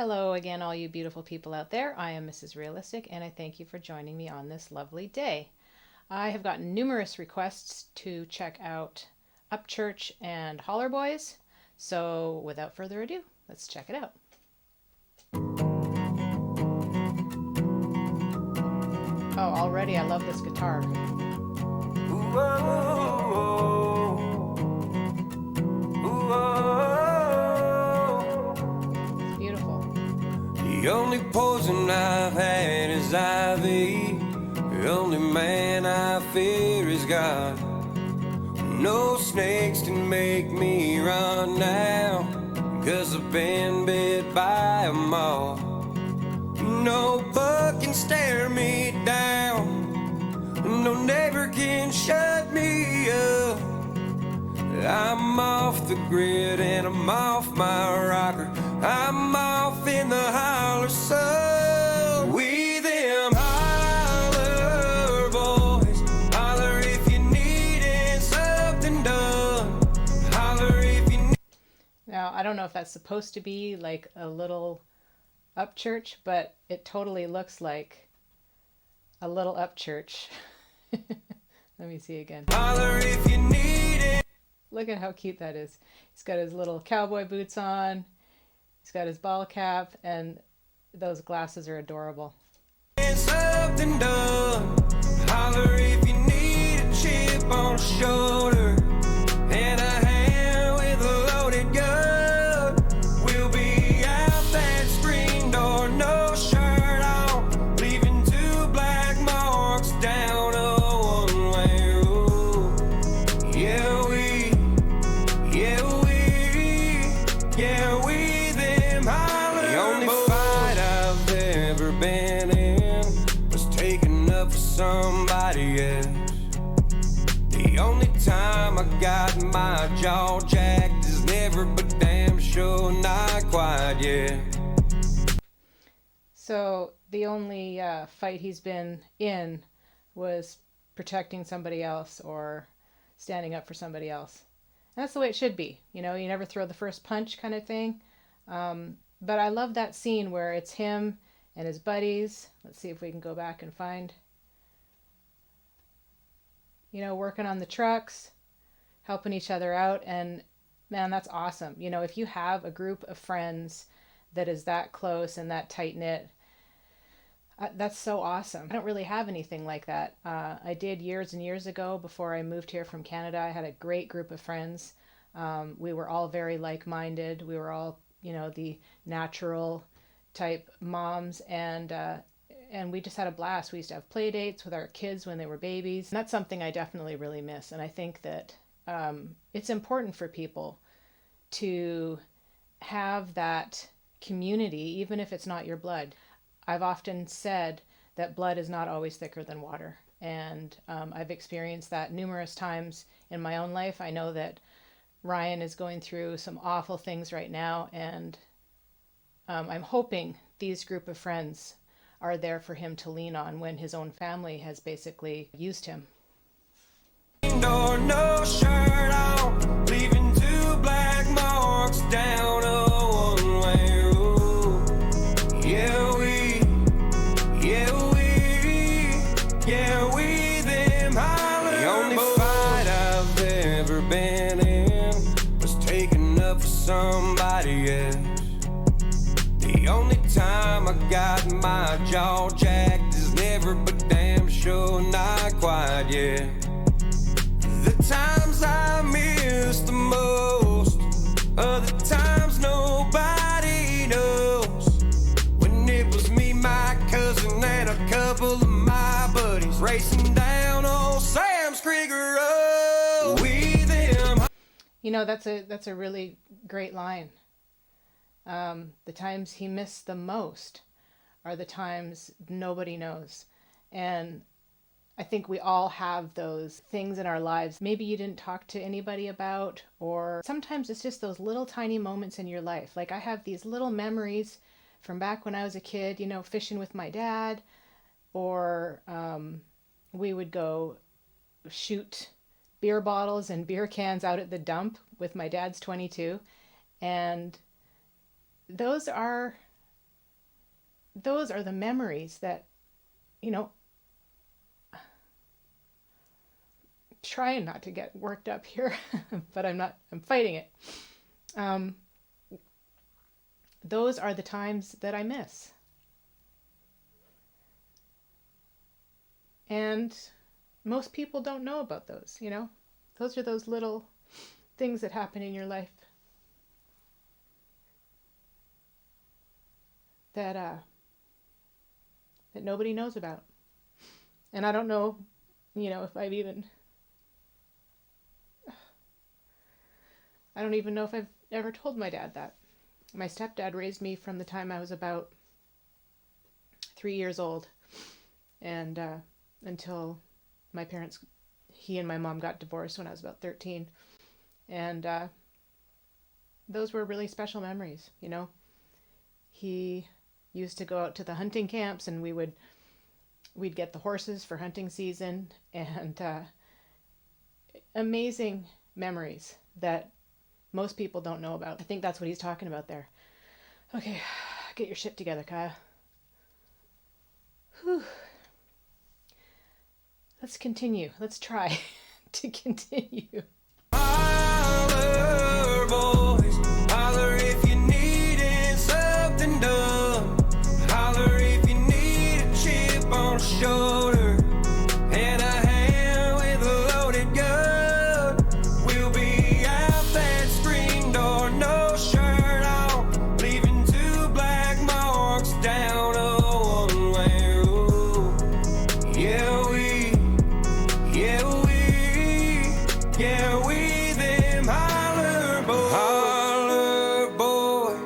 Hello again, all you beautiful people out there. I am Mrs. Realistic, and I thank you for joining me on this lovely day. I have gotten numerous requests to check out Upchurch and Hollerboys, so without further ado, let's check it out. Oh, already I love this guitar. Ooh, oh, ooh, oh. It's beautiful. The only poison I've had is ivy. The only man I fear is God. No snakes can make me run now, 'cause I've been bit by a moth. No bug can stare me down. No neighbor can shut me up. I'm off the grid and I'm off my rocker. I'm off in the holler, so we them holler boys. Holler if you needed something done. Holler if you need. Now, I don't know if that's supposed to be like a little Upchurch, but it totally looks like a little Upchurch. Let me see again. Holler if you need it. Look at how cute that is. He's got his little cowboy boots on. He's got his ball cap, and those glasses are adorable. Something done. Holler if you need a chip on the shoulder and a hand with a loaded gun. We'll be out that screen door, no shirt on, leaving two black marks down a one-way road. Yeah, we them holler. The only fight I've ever been in was taking up for somebody else. The only time I got my jaw jacked is never, but damn sure not quite yet. So the only fight he's been in was protecting somebody else or standing up for somebody else. And that's the way it should be. You know, you never throw the first punch kind of thing. But I love that scene where it's him and his buddies. Let's see if we can go back and find, you know, working on the trucks, helping each other out. And man, that's awesome. You know, if you have a group of friends that is that close and that tight knit, that's so awesome. I don't really have anything like that. I did years and years ago before I moved here from Canada. I had a great group of friends. We were all very like-minded. We were all, you know, the natural type moms, and we just had a blast. We used to have play dates with our kids when they were babies. And that's something I definitely really miss. And I think that it's important for people to have that community, even if it's not your blood. I've often said that blood is not always thicker than water, and I've experienced that numerous times in my own life. I know that Ryan is going through some awful things right now, and I'm hoping these group of friends are there for him to lean on when his own family has basically used him. No shirt on, leaving two black marks down a one-way road. We them holler. The only fight I've ever been in was taking up for somebody else. The only time I got my jaw jacked is never, but damn sure not quite yet. The times I miss the most are the times nobody knows. When it was me, my cousin, and a couple of my buddies racing down old Sam's Creek Road. We them. You know, that's a really great line. The times he missed the most are the times nobody knows. And I think we all have those things in our lives maybe you didn't talk to anybody about, or sometimes it's just those little tiny moments in your life. Like I have these little memories from back when I was a kid, you know, fishing with my dad, or we would go shoot beer bottles and beer cans out at the dump with my dad's 22. And those are those are the memories that, you know, trying not to get worked up here, but I'm fighting it. Um, those are the times that I miss. And most people don't know about those, you know? Those are those little things that happen in your life that that nobody knows about. And I don't know, you know, if I don't even know if I've ever told my dad that. My stepdad raised me from the time I was about 3 years old, and until my parents, he and my mom got divorced when I was about 13. And those were really special memories, you know. He used to go out to the hunting camps, and we'd get the horses for hunting season, and amazing memories that most people don't know about. I think that's what he's talking about there. Okay, get your shit together, Kaya. Whew. Let's continue. Let's try to continue. Holler, boys, holler if you needed something done. Holler if you need a chip on the shoulder and a hand with a loaded gun. We'll be out that screen door, no shirt on, leaving 2 black marks down a one-way road. Yeah, we them holler boy,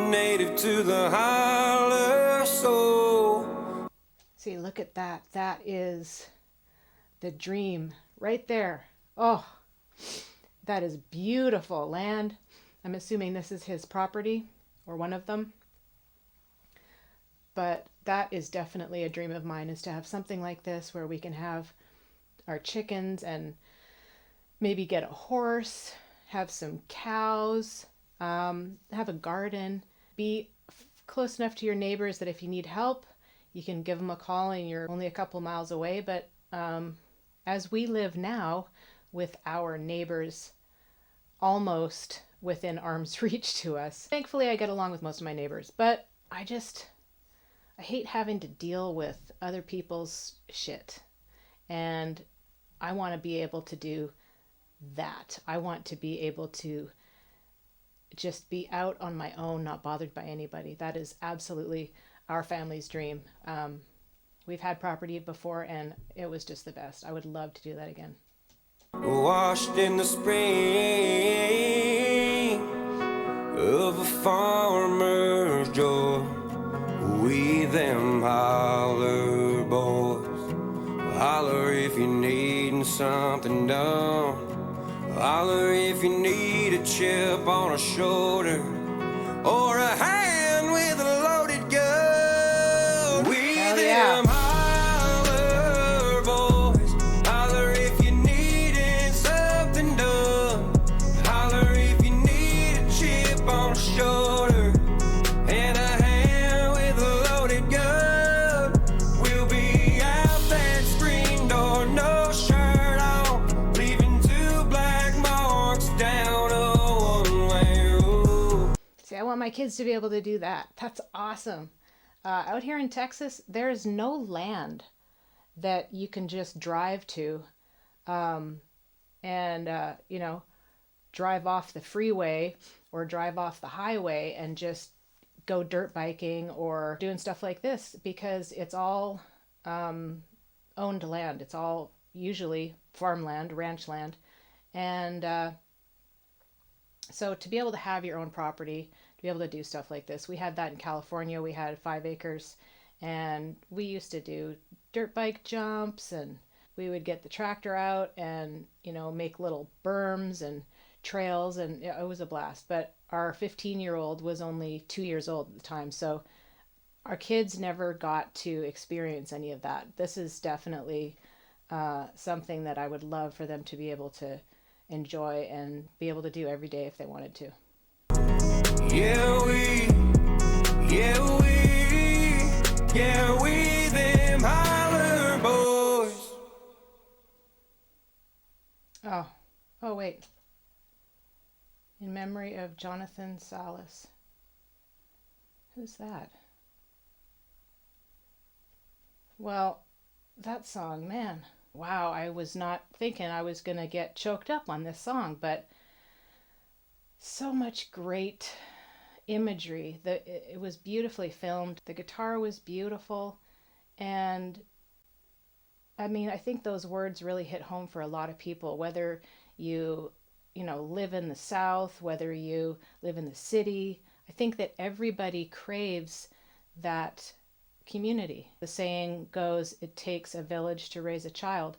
native to the holler soul. See, look at that. That is the dream right there. Oh, that is beautiful land. I'm assuming this is his property or one of them. But that is definitely a dream of mine, is to have something like this where we can have our chickens and maybe get a horse, have some cows, have a garden, be close enough to your neighbors that if you need help, you can give them a call and you're only a couple miles away. But as we live now, with our neighbors almost within arm's reach to us, thankfully I get along with most of my neighbors, but I hate having to deal with other people's shit. And I want to be able to do that. I want to be able to just be out on my own, not bothered by anybody. That is absolutely our family's dream. We've had property before and it was just the best. I would love to do that again. Washed in the spring of a farmer's joy, we them holler boys. Holler if you're needing something done. Holler if you need a chip on a shoulder or a hand with a loaded gun. We them holler boys. Holler if you needed something done. Holler if you need a chip on a shoulder and a hand with a loaded gun. We'll be out that screen door, no shirt on, leaving 2 black marks down a one-way road. See, I want my kids to be able to do that. That's awesome. Out here in Texas, there's no land that you can just drive to and drive off the freeway or drive off the highway and just go dirt biking or doing stuff like this, because it's all owned land. It's all usually farmland, ranch land. And so to be able to have your own property, to be able to do stuff like this, we had that in California. We had 5 acres and we used to do dirt bike jumps, and we would get the tractor out and, make little berms and trails, and it was a blast. But our 15-year-old was only 2 years old at the time, so our kids never got to experience any of that. This is definitely something that I would love for them to be able to enjoy and be able to do every day if they wanted to. Yeah, we Yeah, we them holler boys. Oh, oh, wait. In memory of Jonathan Salas. Who's that? Well, that song, man. Wow, I was not thinking I was going to get choked up on this song, but so much great imagery. It was beautifully filmed. The guitar was beautiful. And I mean, I think those words really hit home for a lot of people, whether you, live in the South, whether you live in the city. I think that everybody craves that community. The saying goes, it takes a village to raise a child.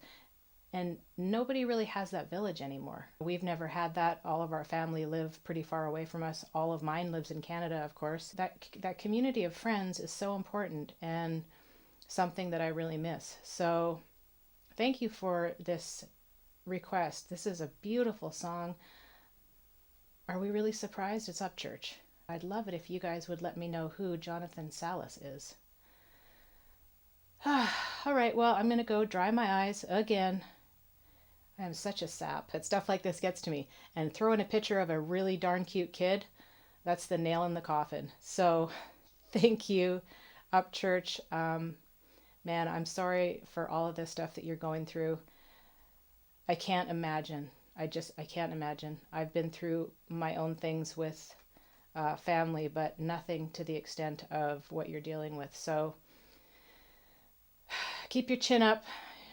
And nobody really has that village anymore. We've never had that. All of our family live pretty far away from us. All of mine lives in Canada, of course. That community of friends is so important and something that I really miss. So thank you for this request. This is a beautiful song. Are we really surprised? It's Upchurch. I'd love it if you guys would let me know who Jonathan Salas is. All right, well, I'm going to go dry my eyes again. I am such a sap. That stuff like this gets to me. And throwing a picture of a really darn cute kid, that's the nail in the coffin. So thank you, Upchurch. Man, I'm sorry for all of this stuff that you're going through. I can't imagine. I can't imagine. I've been through my own things with family, but nothing to the extent of what you're dealing with. So keep your chin up.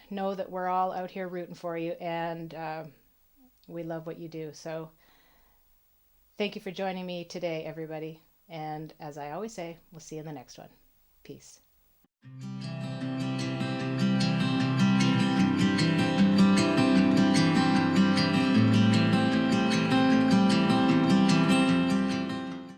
Know that we're all out here rooting for you, and we love what you do. So thank you for joining me today, everybody. And as I always say, we'll see you in the next one. Peace.